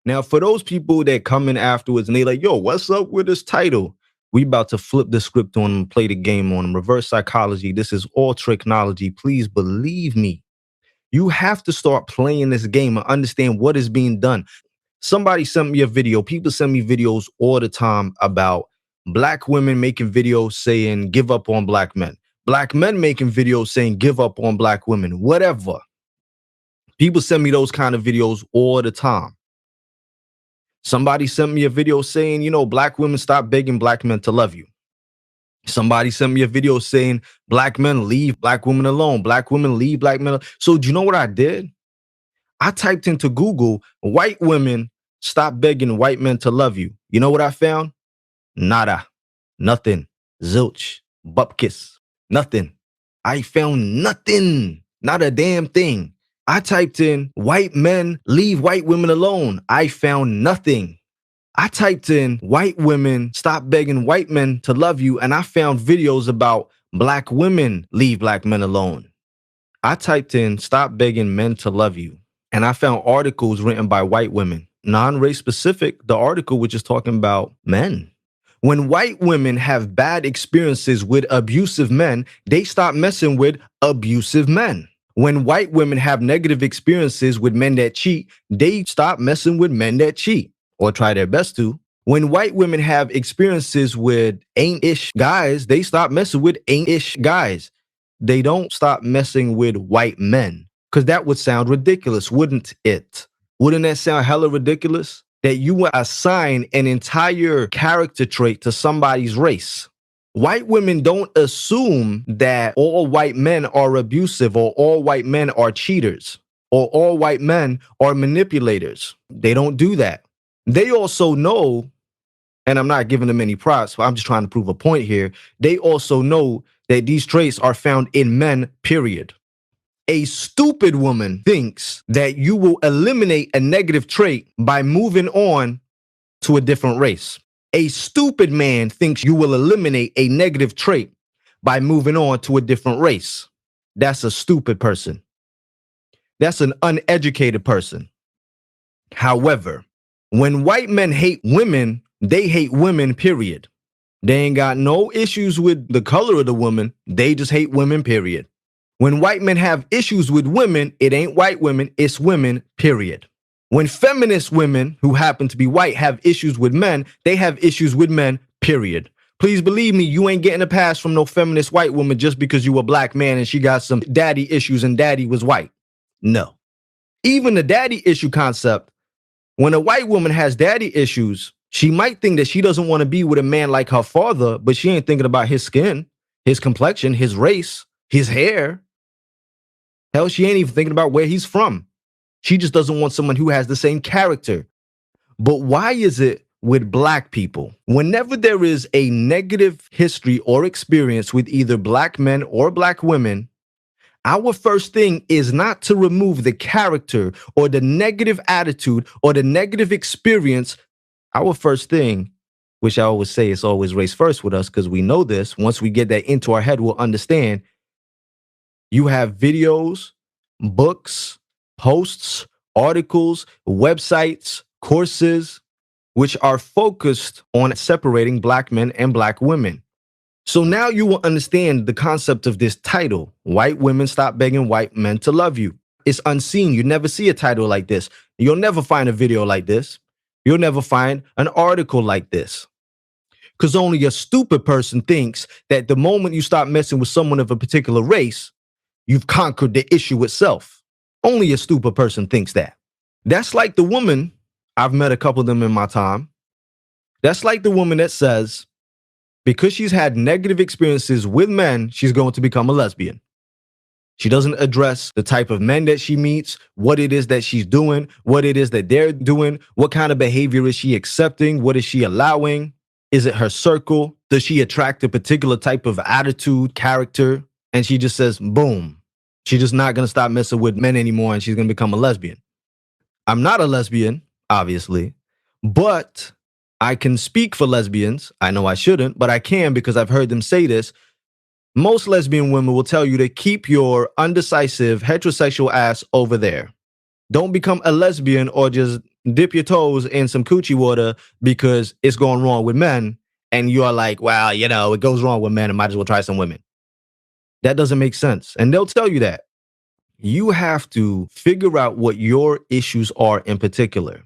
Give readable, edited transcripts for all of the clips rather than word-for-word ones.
Now, for those people that come in afterwards and they like, yo, what's up with this title? We about to flip the script on them, play the game on them. Reverse psychology. This is all technology. Please believe me. You have to start playing this game and understand what is being done. Somebody sent me a video. People send me videos all the time about black women making videos saying give up on black men. Black men making videos saying give up on black women. Whatever. People send me those kind of videos all the time. Somebody sent me a video saying, you know, black women stop begging black men to love you. Somebody sent me a video saying black men leave black women alone. Black women leave black men alone. So do you know what I did? I typed into Google, white women stop begging white men to love you. You know what I found? Nada. Nothing. Zilch. Bupkis. Nothing. I found nothing. Not a damn thing. I typed in white men leave white women alone. I found nothing. I typed in white women stop begging white men to love you, and I found videos about black women leave black men alone. I typed in stop begging men to love you, and I found articles written by white women. Non-race specific, the article was just talking about men. When white women have bad experiences with abusive men, they stop messing with abusive men. When white women have negative experiences with men that cheat, they stop messing with men that cheat or try their best to. When white women have experiences with ain't-ish guys, they stop messing with ain't-ish guys. They don't stop messing with white men because that would sound ridiculous, wouldn't it? Wouldn't that sound hella ridiculous? That you would assign an entire character trait to somebody's race. White women don't assume that all white men are abusive or all white men are cheaters or all white men are manipulators. They don't do that. They also know, and I'm not giving them any props, but I'm just trying to prove a point here. They also know that these traits are found in men, period. A stupid woman thinks that you will eliminate a negative trait by moving on to a different race. A stupid man thinks you will eliminate a negative trait by moving on to a different race. That's a stupid person. That's an uneducated person. However, when white men hate women, they hate women, period. They ain't got no issues with the color of the woman. They just hate women, period. When white men have issues with women, it ain't white women, it's women, period. When feminist women who happen to be white have issues with men, they have issues with men, period. Please believe me, you ain't getting a pass from no feminist white woman just because you a black man and she got some daddy issues and daddy was white. No. Even the daddy issue concept, when a white woman has daddy issues, she might think that she doesn't want to be with a man like her father, but she ain't thinking about his skin, his complexion, his race, his hair. Hell, she ain't even thinking about where he's from. She just doesn't want someone who has the same character. But why is it with black people? Whenever there is a negative history or experience with either black men or black women, our first thing is not to remove the character or the negative attitude or the negative experience. Our first thing, which I always say is always race first with us because we know this. Once we get that into our head, we'll understand. You have videos, books, posts, articles, websites, courses, which are focused on separating black men and black women. So now you will understand the concept of this title, White Women Stop Begging White Men to Love You. It's unseen. You never see a title like this. You'll never find a video like this. You'll never find an article like this. Because only a stupid person thinks that the moment you stop messing with someone of a particular race, you've conquered the issue itself. Only a stupid person thinks that. That's like the woman, I've met a couple of them in my time. That's like the woman that says, because she's had negative experiences with men, she's going to become a lesbian. She doesn't address the type of men that she meets, what it is that she's doing, what it is that they're doing, what kind of behavior is she accepting, what is she allowing? Is it her circle? Does she attract a particular type of attitude, character? And she just says, boom. She's just not going to stop messing with men anymore and she's going to become a lesbian. I'm not a lesbian, obviously, but I can speak for lesbians. I know I shouldn't, but I can because I've heard them say this. Most lesbian women will tell you to keep your undecisive heterosexual ass over there. Don't become a lesbian or just dip your toes in some coochie water because it's going wrong with men. And you're like, well, it goes wrong with men. I might as well try some women. That doesn't make sense. And they'll tell you that. You have to figure out what your issues are in particular.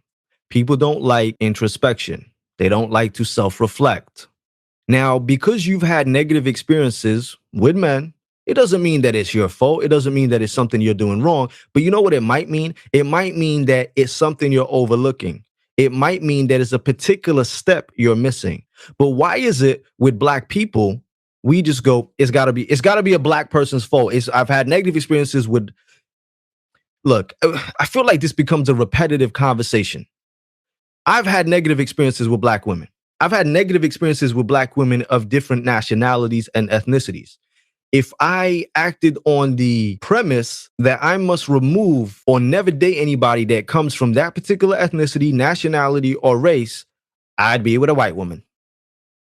People don't like introspection. They don't like to self-reflect. Now, because you've had negative experiences with men, it doesn't mean that it's your fault. It doesn't mean that it's something you're doing wrong. But you know what it might mean? It might mean that it's something you're overlooking. It might mean that it's a particular step you're missing. But why is it with black people, we just go, it's gotta be a black person's fault. I've had negative experiences with, look, I feel like this becomes a repetitive conversation. I've had negative experiences with black women. I've had negative experiences with black women of different nationalities and ethnicities. If I acted on the premise that I must remove or never date anybody that comes from that particular ethnicity, nationality, or race, I'd be with a white woman.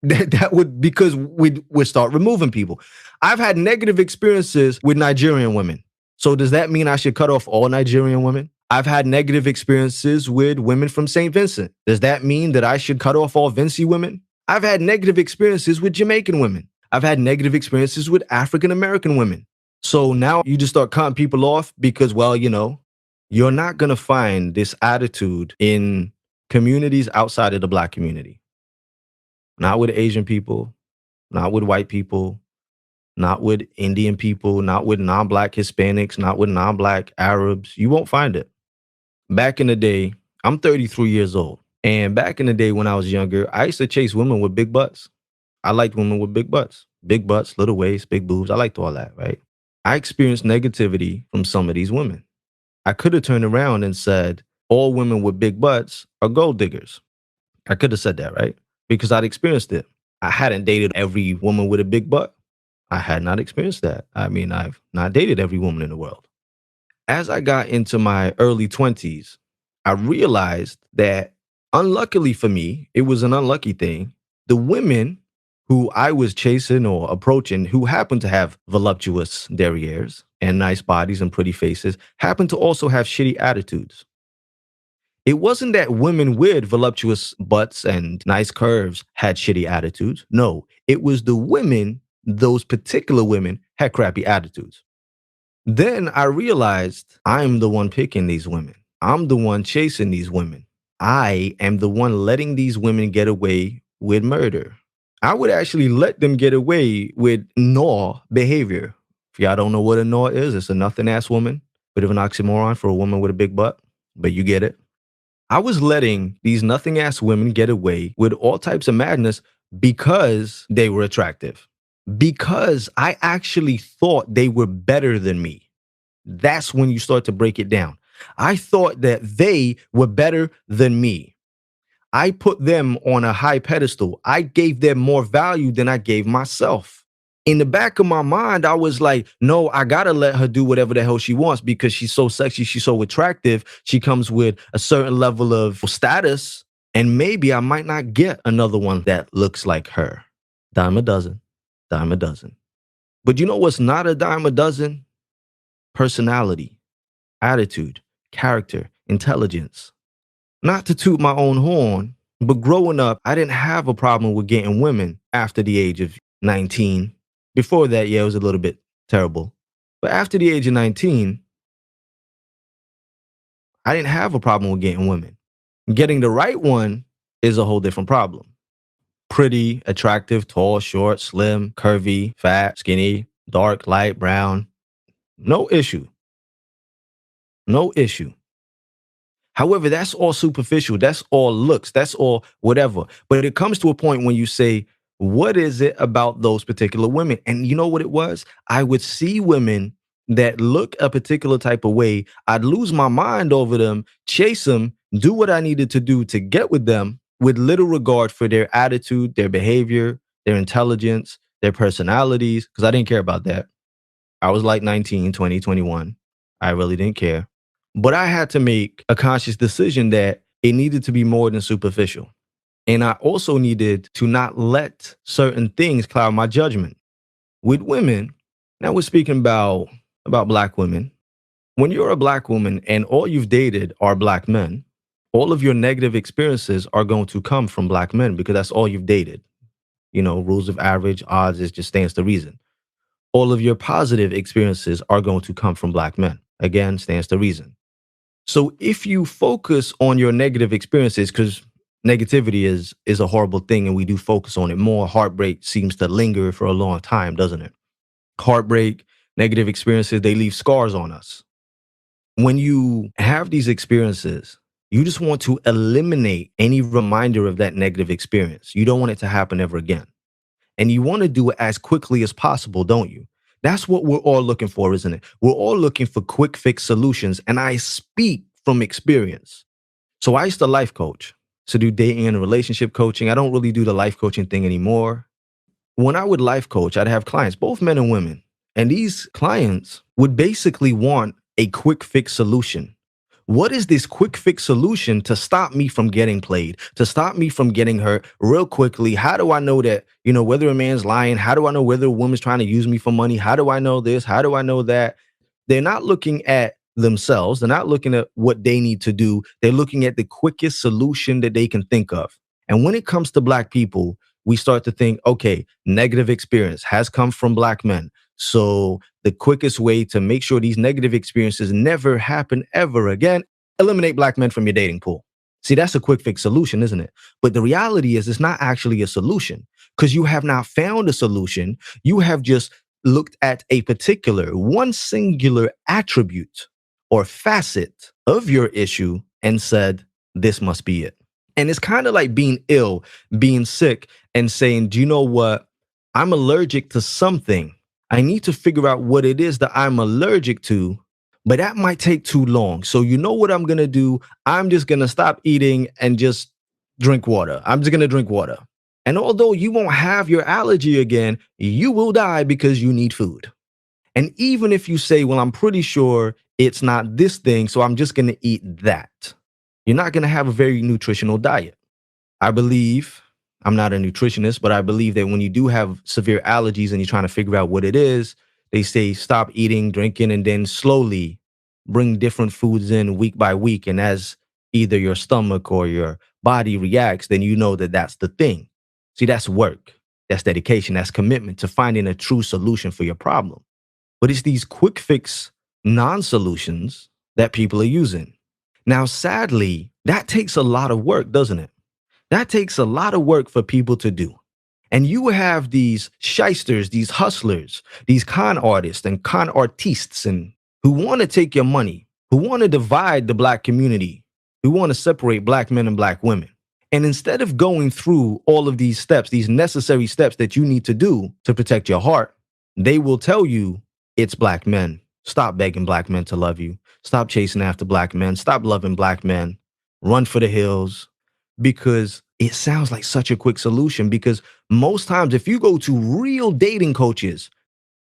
That would, because we'd start removing people. I've had negative experiences with Nigerian women. So does that mean I should cut off all Nigerian women? I've had negative experiences with women from St. Vincent. Does that mean that I should cut off all Vincy women? I've had negative experiences with Jamaican women. I've had negative experiences with African American women. So now you just start cutting people off because, well, you're not going to find this attitude in communities outside of the black community. Not with Asian people, not with white people, not with Indian people, not with non-black Hispanics, not with non-black Arabs. You won't find it. Back in the day, I'm 33 years old. And back in the day when I was younger, I used to chase women with big butts. I liked women with big butts. Big butts, little waist, big boobs. I liked all that, right? I experienced negativity from some of these women. I could have turned around and said, all women with big butts are gold diggers. I could have said that, right? Because I'd experienced it. I hadn't dated every woman with a big butt. I had not experienced that. I mean, I've not dated every woman in the world. As I got into my early 20s, I realized that, unluckily for me, it was an unlucky thing. The women who I was chasing or approaching, who happened to have voluptuous derrieres and nice bodies and pretty faces, happened to also have shitty attitudes. It wasn't that women with voluptuous butts and nice curves had shitty attitudes. No, it was the women, those particular women, had crappy attitudes. Then I realized I'm the one picking these women. I'm the one chasing these women. I am the one letting these women get away with murder. I would actually let them get away with gnaw behavior. If y'all don't know what a gnaw is, it's a nothing ass woman. Bit of an oxymoron for a woman with a big butt, but you get it. I was letting these nothing ass women get away with all types of madness because they were attractive. Because I actually thought they were better than me. That's when you start to break it down. I thought that they were better than me. I put them on a high pedestal. I gave them more value than I gave myself. In the back of my mind, I was like, no, I gotta let her do whatever the hell she wants because she's so sexy, she's so attractive. She comes with a certain level of status, and maybe I might not get another one that looks like her. Dime a dozen, dime a dozen. But you know what's not a dime a dozen? Personality, attitude, character, intelligence. Not to toot my own horn, but growing up, I didn't have a problem with getting women after the age of 19. Before that, yeah, it was a little bit terrible. But after the age of 19, I didn't have a problem with getting women. Getting the right one is a whole different problem. Pretty, attractive, tall, short, slim, curvy, fat, skinny, dark, light, brown. No issue. No issue. However, that's all superficial. That's all looks. That's all whatever. But it comes to a point when you say, what is it about those particular women? And you know what it was? I would see women that look a particular type of way. I'd lose my mind over them, chase them, do what I needed to do to get with them with little regard for their attitude, their behavior, their intelligence, their personalities, because I didn't care about that. I was like 19, 20, 21. I really didn't care. But I had to make a conscious decision that it needed to be more than superficial. And I also needed to not let certain things cloud my judgment. With women, now we're speaking about black women. When you're a black woman and all you've dated are black men, All of your negative experiences are going to come from black men because that's all you've dated. Rules of average, odds is just stands to reason. All of your positive experiences are going to come from black men. Again, stands to reason. So if you focus on your negative experiences, because negativity is a horrible thing and we do focus on it more, heartbreak seems to linger for a long time, doesn't it? Heartbreak, negative experiences, they leave scars on us. When you have these experiences, you just want to eliminate any reminder of that negative experience. You don't want it to happen ever again. And you want to do it as quickly as possible, don't you? That's what we're all looking for, isn't it? We're all looking for quick fix solutions. And I speak from experience. So I used to life coach, to do dating and relationship coaching. I don't really do the life coaching thing anymore. When I would life coach, I'd have clients, both men and women. And these clients would basically want a quick fix solution. What is this quick fix solution to stop me from getting played, to stop me from getting hurt real quickly? How do I know that, whether a man's lying? How do I know whether a woman's trying to use me for money? How do I know this? How do I know that? They're not looking at themselves. They're not looking at what they need to do. They're looking at the quickest solution that they can think of. And when it comes to black people, we start to think, okay, negative experience has come from black men. So the quickest way to make sure these negative experiences never happen ever again, eliminate black men from your dating pool. See, that's a quick fix solution, isn't it? But the reality is it's not actually a solution because you have not found a solution. You have just looked at a particular, one singular attribute or facet of your issue and said, this must be it. And it's kind of like being ill, being sick, and saying, do you know what? I'm allergic to something. I need to figure out what it is that I'm allergic to, but that might take too long. So you know what I'm going to do? I'm just going to stop eating and just drink water. I'm just going to drink water. And although you won't have your allergy again, you will die because you need food. And even if you say, well, I'm pretty sure it's not this thing, so I'm just going to eat that, you're not going to have a very nutritional diet. I believe, I'm not a nutritionist, but I believe that when you do have severe allergies and you're trying to figure out what it is, they say stop eating, drinking, and then slowly bring different foods in week by week. And as either your stomach or your body reacts, then you know that that's the thing. See, that's work. That's dedication. That's commitment to finding a true solution for your problem. But it's these quick fix non-solutions that people are using. Now, sadly, that takes a lot of work, doesn't it? That takes a lot of work for people to do. And you have these shysters, these hustlers, these con artists and con artistes, and who want to take your money, who want to divide the black community, who want to separate black men and black women. And instead of going through all of these steps, these necessary steps that you need to do to protect your heart, they will tell you it's black men. Stop begging black men to love you. Stop chasing after black men. Stop loving black men. Run for the hills. Because it sounds like such a quick solution. Because most times, if you go to real dating coaches,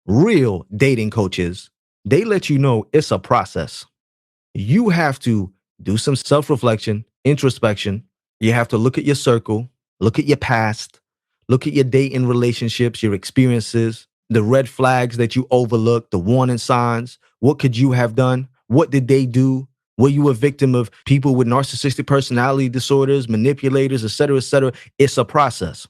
they let you know it's a process. You have to do some self-reflection, introspection. You have to look at your circle, look at your past, look at your dating relationships, your experiences, the red flags that you overlooked, the warning signs. What could you have done? What did they do? Were you a victim of people with narcissistic personality disorders, manipulators, et cetera, et cetera? It's a process.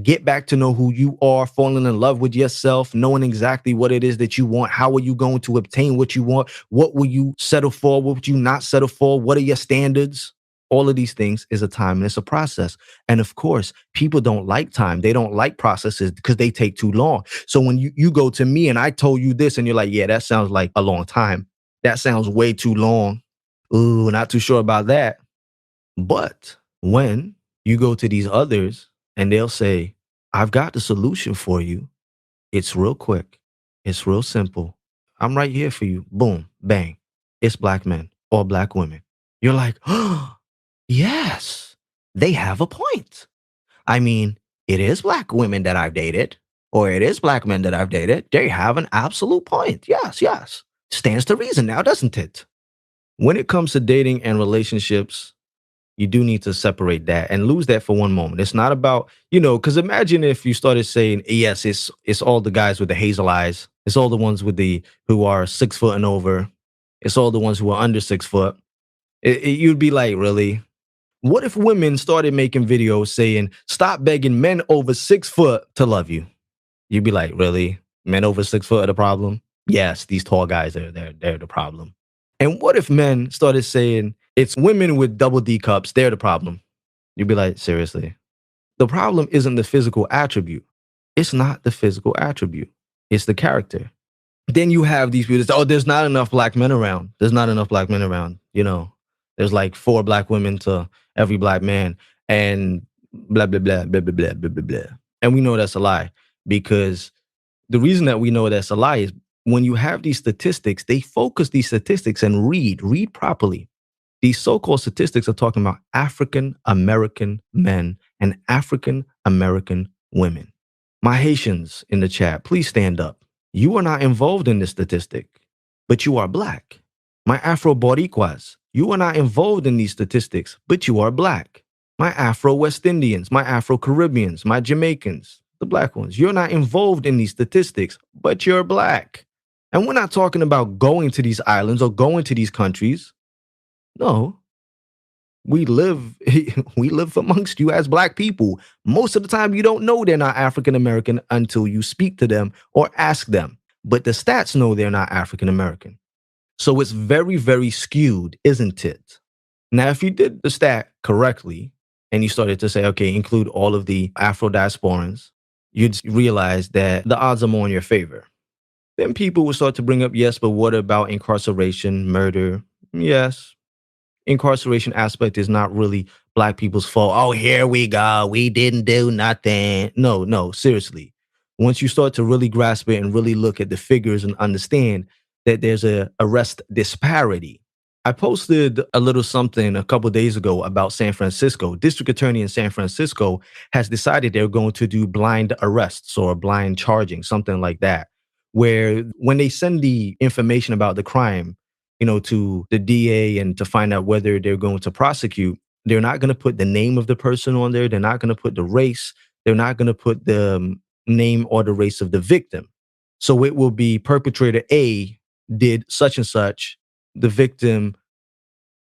Get back to know who you are, falling in love with yourself, knowing exactly what it is that you want. How are you going to obtain what you want? What will you settle for? What would you not settle for? What are your standards? All of these things is a time and it's a process. And of course, people don't like time. They don't like processes because they take too long. So when you go to me and I told you this and you're like, yeah, that sounds like a long time. That sounds way too long. Ooh, not too sure about that. But when you go to these others and they'll say, I've got the solution for you. It's real quick. It's real simple. I'm right here for you. Boom, bang. It's black men or black women. You're like, oh, yes, they have a point. I mean, it is black women that I've dated, or it is black men that I've dated. They have an absolute point. Yes, yes. Stands to reason now, doesn't it? When it comes to dating and relationships, you do need to separate that and lose that for one moment. It's not about, because imagine if you started saying, yes, it's all the guys with the hazel eyes. It's all the ones who are 6 foot and over. It's all the ones who are under 6 foot. You'd be like, really? What if women started making videos saying, stop begging men over 6 foot to love you? You'd be like, really? Men over 6 foot are the problem? Yes, these tall guys they're the problem. And what if men started saying it's women with double D cups, they're the problem? You'd be like, seriously? The problem isn't the physical attribute. It's not the physical attribute. It's the character. Then you have these people that say, oh, there's not enough black men around. There's not enough black men around. There's like 4 black women to every black man, and blah, blah, blah, blah, blah, blah, blah, blah, blah. And we know that's a lie, because the reason that we know that's a lie is when you have these statistics, they focus these statistics and read properly. These so-called statistics are talking about African American men and African American women. My Haitians in the chat, please stand up. You are not involved in this statistic, but you are black. My Afro Boricuas, you are not involved in these statistics, but you are black. My Afro West Indians, my Afro Caribbeans, my Jamaicans, the black ones, you're not involved in these statistics, but you're black. And we're not talking about going to these islands or going to these countries. No, we live we live amongst you as black people. Most of the time you don't know they're not African American until you speak to them or ask them. But the stats know they're not African American. So it's very, very skewed, isn't it? Now, if you did the stat correctly and you started to say, okay, include all of the Afro diasporans, you'd realize that the odds are more in your favor. Then people would start to bring up, yes, but what about incarceration, murder? Yes, incarceration aspect is not really black people's fault. Oh, here we go. We didn't do nothing. No, seriously. Once you start to really grasp it and really look at the figures and understand that there's a arrest disparity. I posted a little something a couple of days ago about San Francisco. District Attorney in San Francisco has decided they're going to do blind arrests or blind charging, something like that, where when they send the information about the crime, to the DA and to find out whether they're going to prosecute, they're not going to put the name of the person on there. They're not going to put the race. They're not going to put the name or the race of the victim. So it will be perpetrator A did such and such. The victim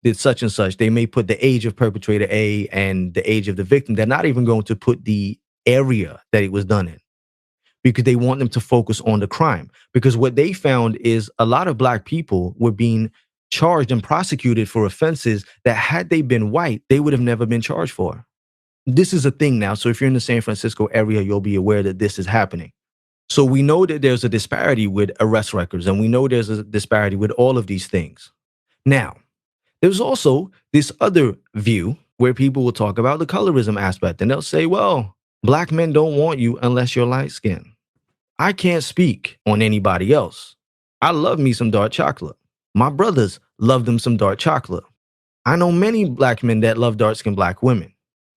did such and such. They may put the age of perpetrator A and the age of the victim. They're not even going to put the area that it was done in, because they want them to focus on the crime. Because what they found is a lot of black people were being charged and prosecuted for offenses that had they been white, they would have never been charged for. This is a thing now. So if you're in the San Francisco area, you'll be aware that this is happening. So we know that there's a disparity with arrest records, and we know there's a disparity with all of these things. Now, there's also this other view where people will talk about the colorism aspect, and they'll say, well, black men don't want you unless you're light skinned. I can't speak on anybody else. I love me some dark chocolate. My brothers love them some dark chocolate. I know many black men that love dark-skinned black women.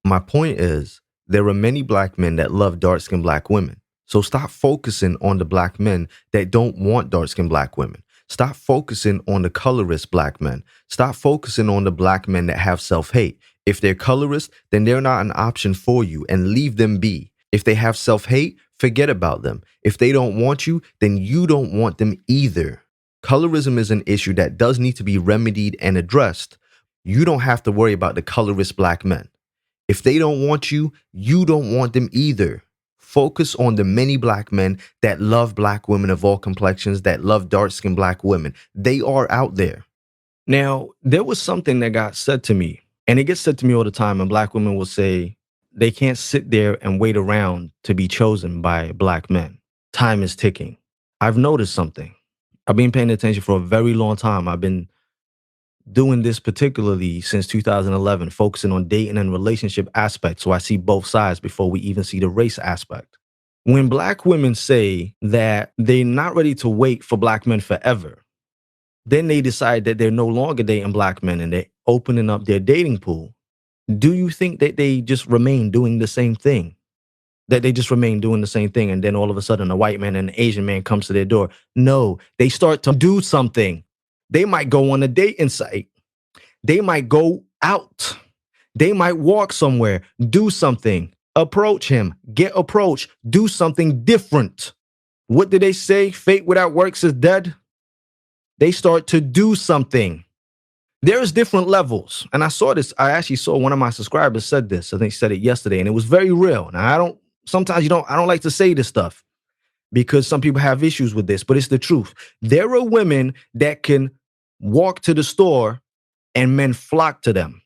My point is, there are many black men that love dark-skinned black women. So stop focusing on the black men that don't want dark-skinned black women. Stop focusing on the colorist black men. Stop focusing on the black men that have self-hate. If they're colorist, then they're not an option for you, and leave them be. If they have self-hate, forget about them. If they don't want you, then you don't want them either. Colorism is an issue that does need to be remedied and addressed. You don't have to worry about the colorist black men. If they don't want you, you don't want them either. Focus on the many black men that love black women of all complexions, that love dark-skinned black women. They are out there. Now, there was something that got said to me, and it gets said to me all the time, and black women will say they can't sit there and wait around to be chosen by black men. Time is ticking. I've noticed something. I've been paying attention for a very long time. I've been doing this particularly since 2011, focusing on dating and relationship aspects. So I see both sides before we even see the race aspect. When black women say that they're not ready to wait for black men forever, then they decide that they're no longer dating black men and they're opening up their dating pool. Do you think that they just remain doing the same thing? That they just remain doing the same thing, and then all of a sudden a white man and an Asian man comes to their door? No, they start to do something. They might go on a dating site. They might go out. They might walk somewhere, do something, approach him, get approached, do something different. What do they say? Faith without works is dead. They start to do something. There's different levels. And I saw this. I actually saw one of my subscribers said this. I think she said it yesterday, and it was very real. Now, sometimes I don't like to say this stuff because some people have issues with this, but it's the truth. There are women that can walk to the store and men flock to them.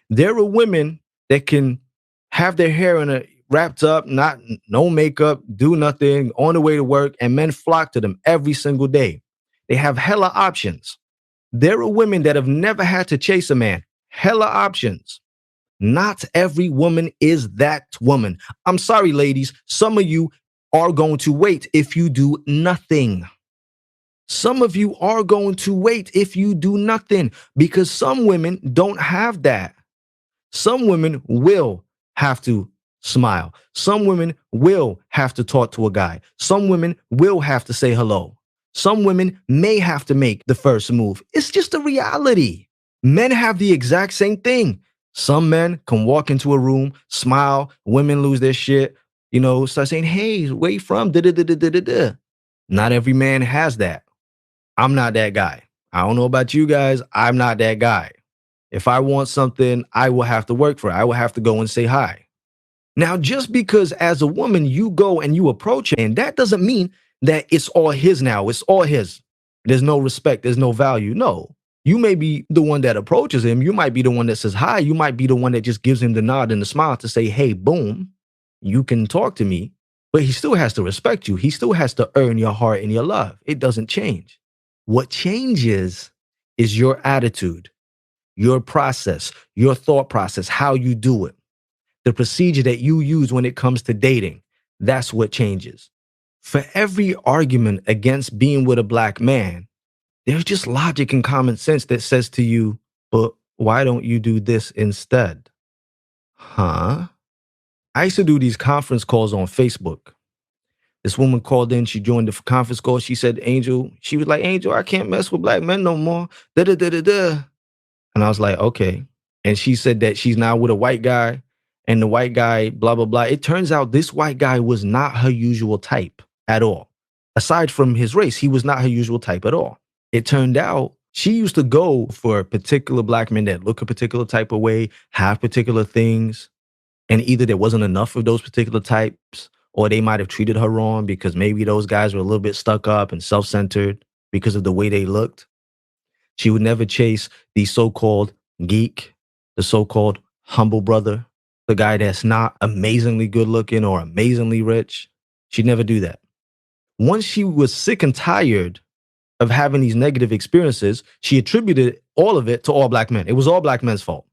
There are women that can have their hair wrapped up, not no makeup, do nothing, on the way to work, and men flock to them every single day. They have hella options. There are women that have never had to chase a man. Hella options. Not every woman is that woman. I'm sorry, ladies. Some of you are going to wait if you do nothing. Some of you are going to wait if you do nothing because some women don't have that. Some women will have to smile. Some women will have to talk to a guy. Some women will have to say hello. Some women may have to make the first move. It's just a reality. Men have the exact same thing. Some men can walk into a room, smile, women lose their shit, start saying, hey, where you from? Da-da-da-da-da-da. Not every man has that. I'm not that guy. I don't know about you guys. I'm not that guy. If I want something, I will have to work for it. I will have to go and say hi. Now, just because as a woman, you go and you approach him, and that doesn't mean that it's all his now. It's all his. There's no respect. There's no value. No. You may be the one that approaches him. You might be the one that says hi. You might be the one that just gives him the nod and the smile to say, hey, boom, you can talk to me. But he still has to respect you. He still has to earn your heart and your love. It doesn't change. What changes is your attitude, your process, your thought process, how you do it, the procedure that you use when it comes to dating. That's what changes. For every argument against being with a black man, there's just logic and common sense that says to you, but why don't you do this instead? Huh? I used to do these conference calls on Facebook. This woman called in, she joined the conference call. She said, Angel, she was like, Angel, I can't mess with black men no more. Da da da da da. And I was like, okay. And she said that she's now with a white guy and the white guy, blah, blah, blah. It turns out this white guy was not her usual type at all. Aside from his race, he was not her usual type at all. It turned out she used to go for particular black men that look a particular type of way, have particular things. And either there wasn't enough of those particular types, or they might have treated her wrong because maybe those guys were a little bit stuck up and self-centered because of the way they looked. She would never chase the so-called geek, the so-called humble brother, the guy that's not amazingly good looking or amazingly rich. She'd never do that. Once she was sick and tired of having these negative experiences, she attributed all of it to all black men. It was all black men's fault.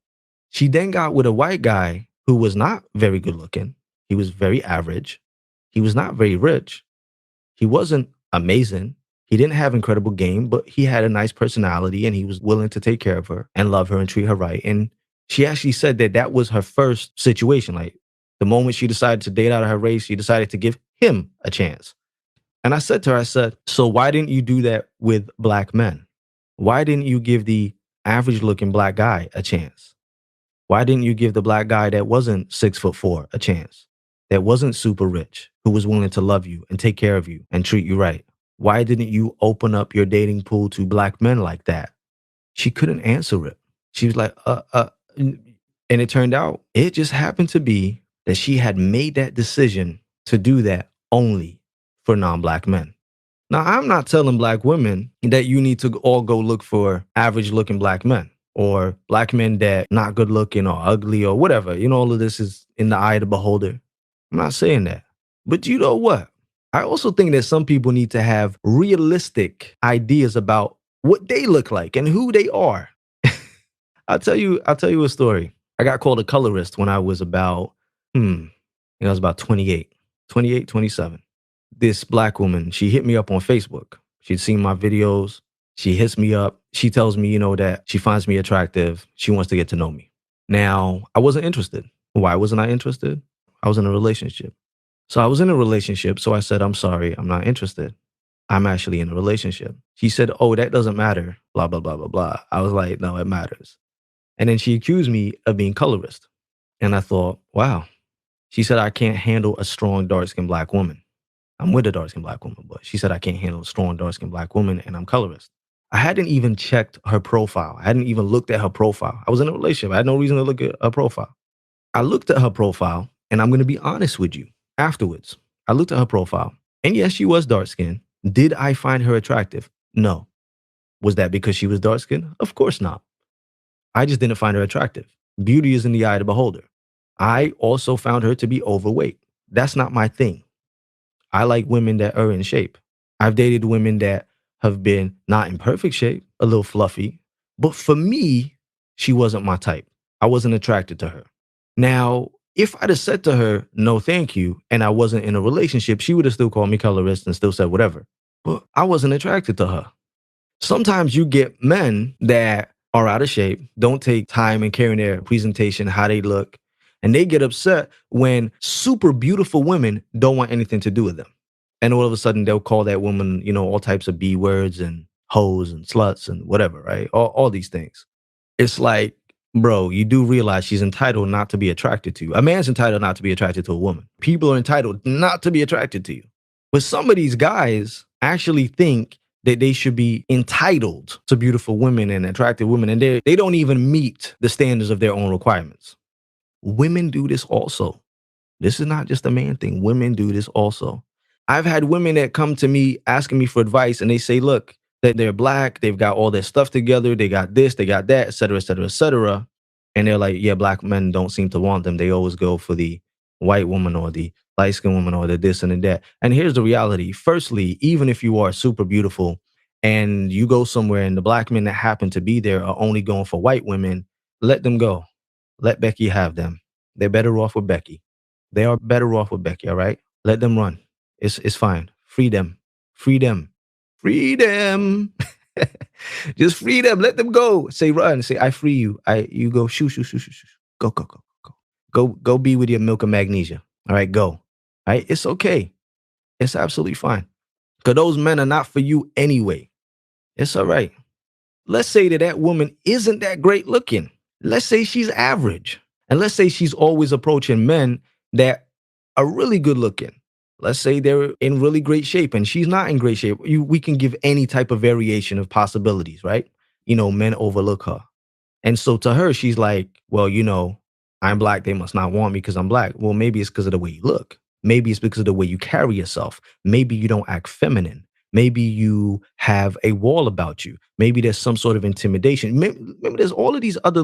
She then got with a white guy who was not very good looking. He was very average. He was not very rich. He wasn't amazing. He didn't have incredible game, but he had a nice personality and he was willing to take care of her and love her and treat her right. And she actually said that that was her first situation. Like the moment she decided to date out of her race, she decided to give him a chance. And I said to her, I said, so why didn't you do that with black men? Why didn't you give the average looking black guy a chance? Why didn't you give the black guy that wasn't 6'4" a chance? That wasn't super rich, who was willing to love you and take care of you and treat you right? Why didn't you open up your dating pool to black men like that? She couldn't answer it. She was like, and it turned out, it just happened to be that she had made that decision to do that only for non-black men. Now, I'm not telling black women that you need to all go look for average looking black men or black men that not good looking or ugly or whatever. All of this is in the eye of the beholder. I'm not saying that. But you know what? I also think that some people need to have realistic ideas about what they look like and who they are. I'll tell you a story. I got called a colorist when I was about, I was about 28, 27. This black woman, she hit me up on Facebook. She'd seen my videos. She hits me up. She tells me, that she finds me attractive. She wants to get to know me. Now, I wasn't interested. Why wasn't I interested? I was in a relationship. So I was in a relationship. So I said, I'm sorry, I'm not interested. I'm actually in a relationship. She said, oh, that doesn't matter. Blah, blah, blah, blah, blah. I was like, no, it matters. And then she accused me of being colorist. And I thought, wow. She said, I can't handle a strong, dark-skinned black woman. I'm with a dark-skinned black woman, but she said I can't handle a strong, dark-skinned black woman and I'm colorist. I hadn't even checked her profile. I hadn't even looked at her profile. I was in a relationship. I had no reason to look at her profile. I looked at her profile, and I'm going to be honest with you afterwards. I looked at her profile, and yes, she was dark skinned. Did I find her attractive? No. Was that because she was dark skinned? Of course not. I just didn't find her attractive. Beauty is in the eye of the beholder. I also found her to be overweight. That's not my thing. I like women that are in shape. I've dated women that have been not in perfect shape, a little fluffy, but for me, she wasn't my type. I wasn't attracted to her. Now, if I'd have said to her, no, thank you, and I wasn't in a relationship, she would have still called me colorist and still said whatever. But I wasn't attracted to her. Sometimes you get men that are out of shape, don't take time and care in their presentation, how they look, and they get upset when super beautiful women don't want anything to do with them. And all of a sudden they'll call that woman, all types of B words and hoes and sluts and whatever, right? All these things. It's like, bro, you do realize she's entitled not to be attracted to you. A man's entitled not to be attracted to a woman. People are entitled not to be attracted to you. But some of these guys actually think that they should be entitled to beautiful women and attractive women, and they don't even meet the standards of their own requirements. Women do this also. This is not just a man thing. Women do this also. I've had women that come to me asking me for advice, and they say, look, that they're black, they've got all their stuff together, they got this, they got that, et cetera, et cetera, et cetera. And they're like, yeah, black men don't seem to want them. They always go for the white woman or the light skinned woman or the this and the that. And here's the reality. Firstly, even if you are super beautiful and you go somewhere and the black men that happen to be there are only going for white women, let them go. Let Becky have them. They're better off with Becky. They are better off with Becky, all right? Let them run. It's fine. Free them. Free them. Free them. Just free them. Let them go. Say run. Say I free you. You go shoo shoo shoo shoo shoo. Go go go go go be with your milk and magnesia. All right, go. All right, it's okay. It's absolutely fine. Because those men are not for you anyway. It's all right. Let's say that woman isn't that great looking. Let's say she's average. And let's say she's always approaching men that are really good looking. Let's say they're in really great shape and she's not in great shape. We can give any type of variation of possibilities, right? Men overlook her. And so to her, she's like, well, I'm black. They must not want me because I'm black. Well, maybe it's because of the way you look. Maybe it's because of the way you carry yourself. Maybe you don't act feminine. Maybe you have a wall about you. Maybe there's some sort of intimidation. Maybe there's all of these other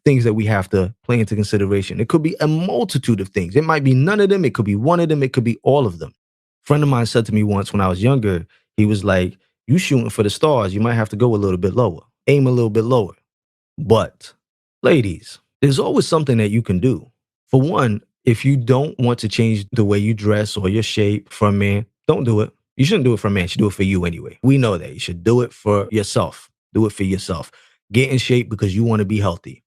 things that we have to play into consideration. It could be a multitude of things. It might be none of them. It could be one of them. It could be all of them. A friend of mine said to me once when I was younger, he was like, you shooting for the stars. You might have to go a little bit lower. Aim a little bit lower. But ladies, there's always something that you can do. For one, if you don't want to change the way you dress or your shape for a man, don't do it. You shouldn't do it for a man. You should do it for you anyway. We know that. You should do it for yourself. Do it for yourself. Get in shape because you want to be healthy.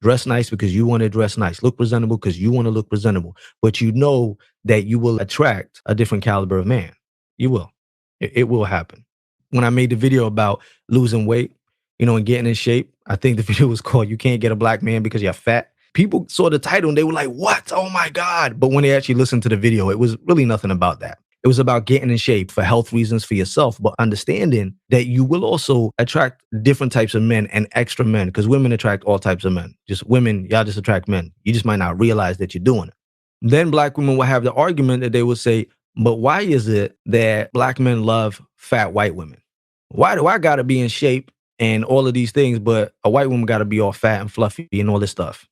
Dress nice because you want to dress nice. Look presentable because you want to look presentable. But you know that you will attract a different caliber of man. You will. It will happen. When I made the video about losing weight, and getting in shape, I think the video was called You Can't Get a Black Man Because You're Fat. People saw the title and they were like, what? Oh my God. But when they actually listened to the video, it was really nothing about that. It was about getting in shape for health reasons for yourself, but understanding that you will also attract different types of men and extra men, because women attract all types of men. Just women, y'all just attract men. You just might not realize that you're doing it. Then black women will have the argument that they will say, but why is it that black men love fat white women? Why do I got to be in shape and all of these things, but a white woman got to be all fat and fluffy and all this stuff?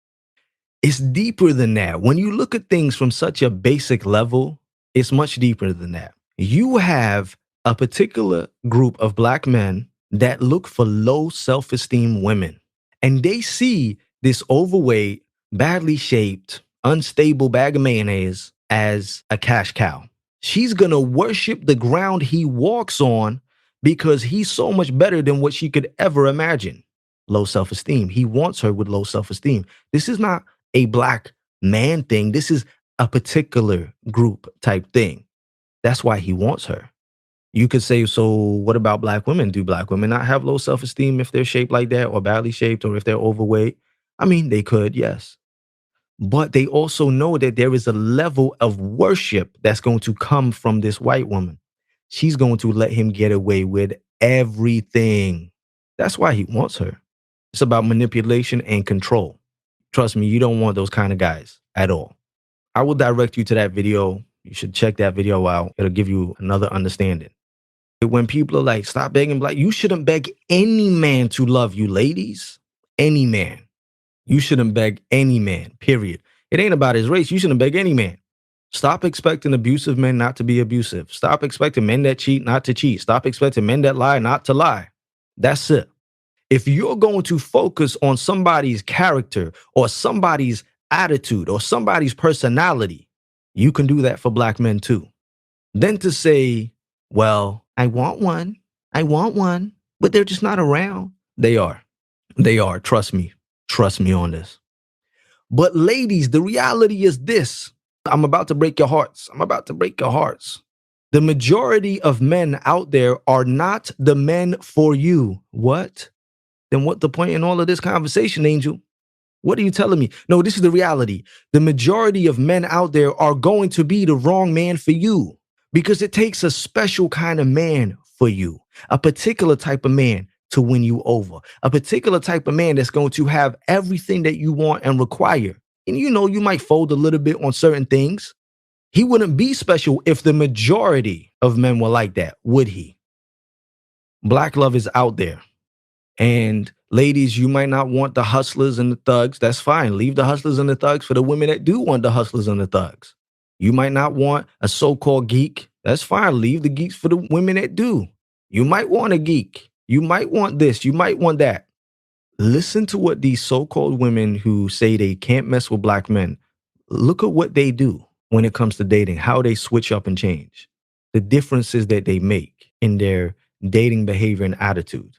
It's deeper than that. When you look at things from such a basic level, it's much deeper than that. You have a particular group of black men that look for low self-esteem women, and they see this overweight, badly shaped, unstable bag of mayonnaise as a cash cow. She's going to worship the ground he walks on because he's so much better than what she could ever imagine. Low self-esteem. He wants her with low self-esteem. This is not a black man thing. This is a particular group type thing. That's why he wants her. You could say, so what about black women? Do black women not have low self-esteem if they're shaped like that or badly shaped or if they're overweight? I mean, they could, yes. But they also know that there is a level of worship that's going to come from this white woman. She's going to let him get away with everything. That's why he wants her. It's about manipulation and control. Trust me, you don't want those kind of guys at all. I will direct you to that video. You should check that video out. It'll give you another understanding. When people are like, stop begging black, you shouldn't beg any man to love you, ladies. Any man. You shouldn't beg any man, period. It ain't about his race. You shouldn't beg any man. Stop expecting abusive men not to be abusive. Stop expecting men that cheat not to cheat. Stop expecting men that lie not to lie. That's it. If you're going to focus on somebody's character or somebody's attitude or somebody's personality, you can do that for black men too. Then to say, well, I want one, but they're just not around. They are. They are. Trust me. Trust me on this. But ladies, the reality is this. I'm about to break your hearts. I'm about to break your hearts. The majority of men out there are not the men for you. What? Then what the point in all of this conversation, Angel? What are you telling me? No, this is the reality. The majority of men out there are going to be the wrong man for you because it takes a special kind of man for you, a particular type of man to win you over, a particular type of man that's going to have everything that you want and require. And you know, you might fold a little bit on certain things. He wouldn't be special if the majority of men were like that, would he? Black love is out there. And ladies, you might not want the hustlers and the thugs. That's fine. Leave the hustlers and the thugs for the women that do want the hustlers and the thugs. You might not want a so-called geek. That's fine. Leave the geeks for the women that do. You might want a geek. You might want this. You might want that. Listen to what these so-called women who say they can't mess with black men, look at what they do when it comes to dating, how they switch up and change, the differences that they make in their dating behavior and attitude.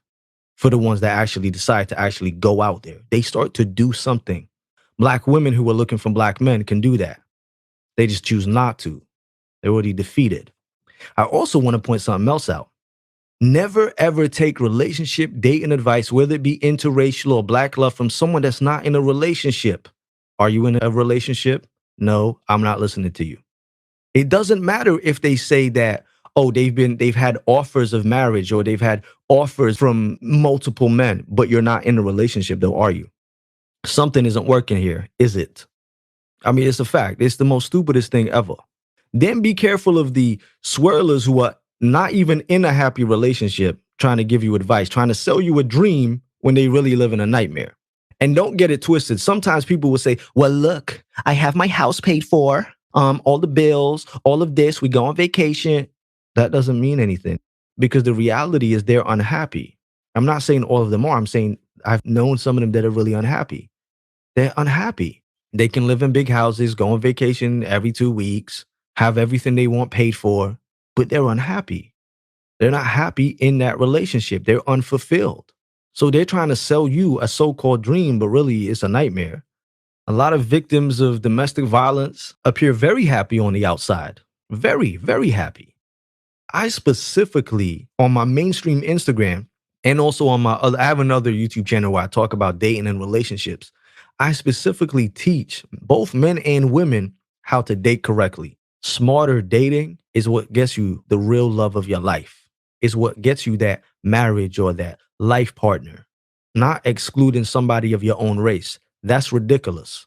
For the ones that actually decide to actually go out there, they start to do something. Black women who are looking for black men can do that. They just choose not to. They're already defeated. I also want to point something else out. Never ever take relationship dating advice, whether it be interracial or black love, from someone that's not in a relationship. Are you in a relationship? No, I'm not listening to you. It doesn't matter if they say that, oh, they've had offers of marriage or they've had offers from multiple men, but you're not in a relationship though, are you? Something isn't working here, is it? I mean, it's a fact. It's the most stupidest thing ever. Then be careful of the swirlers who are not even in a happy relationship trying to give you advice, trying to sell you a dream when they really live in a nightmare. And don't get it twisted. Sometimes people will say, well, look, I have my house paid for, all the bills, all of this, we go on vacation. That doesn't mean anything because the reality is they're unhappy. I'm not saying all of them are. I'm saying I've known some of them that are really unhappy. They're unhappy. They can live in big houses, go on vacation every 2 weeks, have everything they want paid for, but they're unhappy. They're not happy in that relationship. They're unfulfilled. So they're trying to sell you a so-called dream, but really it's a nightmare. A lot of victims of domestic violence appear very happy on the outside. Very, very happy. I specifically, on my mainstream Instagram and also on my other, I have another YouTube channel where I talk about dating and relationships. I specifically teach both men and women how to date correctly. Smarter dating is what gets you the real love of your life. It's what gets you that marriage or that life partner, not excluding somebody of your own race. That's ridiculous.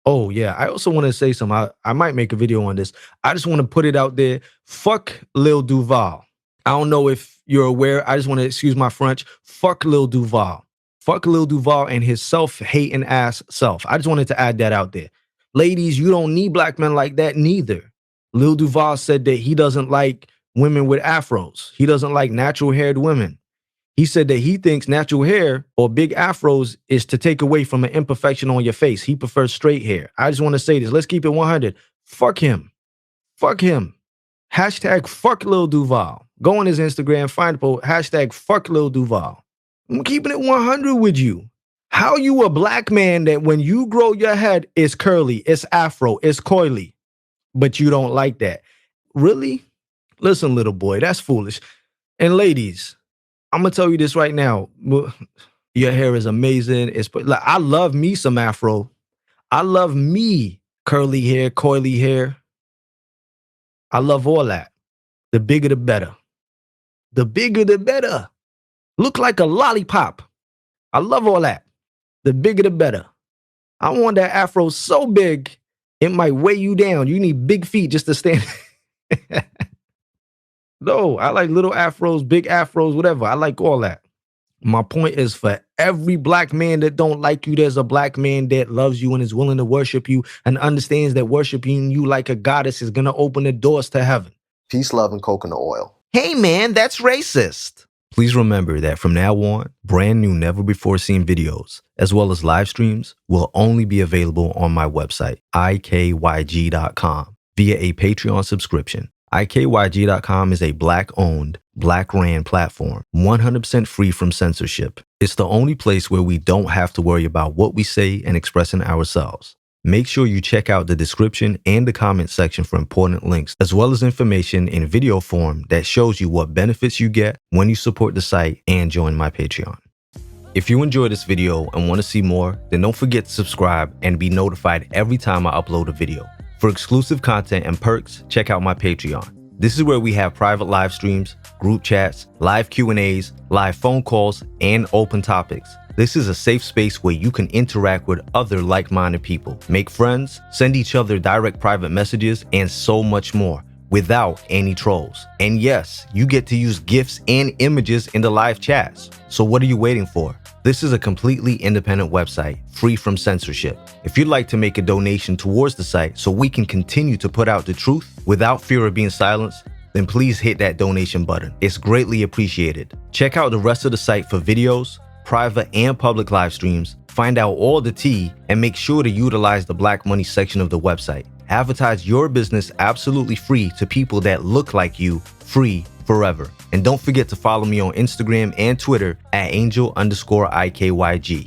Oh, yeah. I also want to say something. I might make a video on this. I just want to put it out there. Fuck Lil Duval. I don't know if you're aware. I just want to excuse my French. Fuck Lil Duval. Fuck Lil Duval and his self-hating ass self. I just wanted to add that out there. Ladies, you don't need black men like that neither. Lil Duval said that he doesn't like women with afros. He doesn't like natural-haired women. He said that he thinks natural hair or big afros is to take away from an imperfection on your face. He prefers straight hair. I just want to say this. Let's keep it 100. Fuck him. Fuck him. Hashtag fuck Lil Duval. Go on his Instagram, find a post, hashtag fuck Lil Duval. I'm keeping it 100 with you. How you a black man that when you grow your head, it's curly, it's afro, it's coily, but you don't like that? Really? Listen, little boy, that's foolish. And ladies, I'm gonna tell you this right now. Your hair is amazing. It's like, I love me some afro. I love me curly hair, coily hair. I love all that. The bigger the better. The bigger the better. Look like a lollipop. I love all that. The bigger the better. I want that afro so big, it might weigh you down. You need big feet just to stand. No, I like little afros, big afros, whatever. I like all that. My point is, for every black man that don't like you, there's a black man that loves you and is willing to worship you and understands that worshiping you like a goddess is going to open the doors to heaven. Peace, love, and coconut oil. Hey man, that's racist. Please remember that from now on, brand new, never before seen videos, as well as live streams, will only be available on my website, ikyg.com, via a Patreon subscription. ikyg.com is a Black-owned, Black-ran platform, 100% free from censorship. It's the only place where we don't have to worry about what we say and expressing ourselves. Make sure you check out the description and the comment section for important links, as well as information in video form that shows you what benefits you get when you support the site and join my Patreon. If you enjoyed this video and want to see more, then don't forget to subscribe and be notified every time I upload a video. For exclusive content and perks, check out my Patreon. This is where we have private live streams, group chats, live Q&As, live phone calls, and open topics. This is a safe space where you can interact with other like-minded people, make friends, send each other direct private messages, and so much more without any trolls. And yes, you get to use GIFs and images in the live chats. So what are you waiting for? This is a completely independent website, free from censorship. If you'd like to make a donation towards the site so we can continue to put out the truth without fear of being silenced, then please hit that donation button. It's greatly appreciated. Check out the rest of the site for videos, private and public live streams, find out all the tea, and make sure to utilize the Black Money section of the website. Advertise your business absolutely free to people that look like you, free forever. And don't forget to follow me on Instagram and Twitter at angel_IKYG.